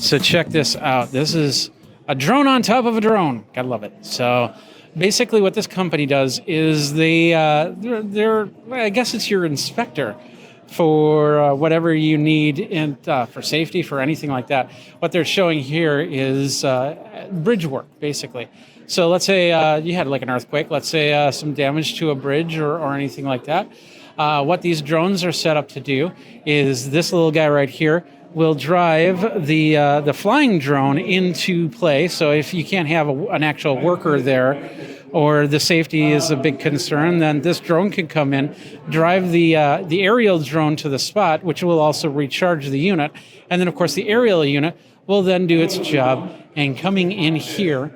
So check this out. This is a drone on top of a drone. Gotta love it. So basically what this company does is they're I guess it's your inspector for whatever you need in, for safety, for anything like that. What they're showing here is bridge work, basically. So let's say you had like an earthquake, let's say some damage to a bridge or anything like that. What these drones are set up to do is this little guy right here will drive the flying drone into play. So if you can't have an actual worker there, or the safety is a big concern, then this drone can come in, drive the aerial drone to the spot, which will also recharge the unit. And then, of course, the aerial unit will then do its job and coming in here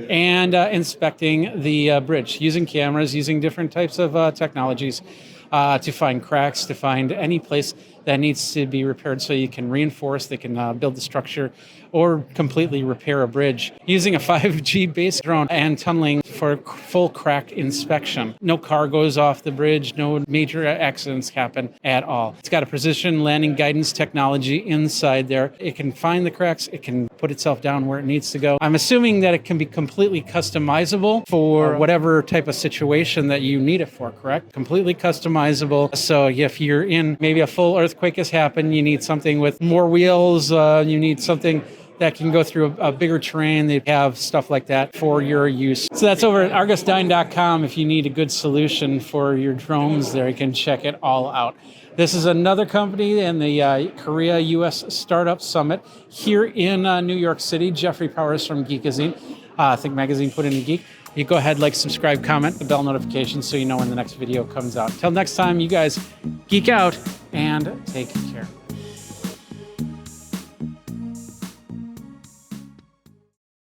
and inspecting the bridge, using cameras, using different types of technologies to find cracks, to find any place that needs to be repaired so you can reinforce, they can build the structure or completely repair a bridge using a 5G based drone and tunneling for full crack inspection. No car goes off the bridge, no major accidents happen at all. It's got a precision landing guidance technology inside there. It can find the cracks, it can put itself down where it needs to go. I'm assuming that it can be completely customizable for whatever type of situation that you need it for, correct? Completely customizable. So if you're in maybe a full earthquake has happened, you need something with more wheels, you need something that can go through a bigger terrain. They have stuff like that for your use. So that's over at Argosdyne.com. If you need a good solution for your drones there, you can check it all out. This is another company in the Korea U.S. Startup Summit here in New York City. Jeffrey Powers from Geekazine. Think Magazine put in a Geek. You go ahead, like, subscribe, comment, the bell notification so you know when the next video comes out. Till next time, you guys geek out and take care.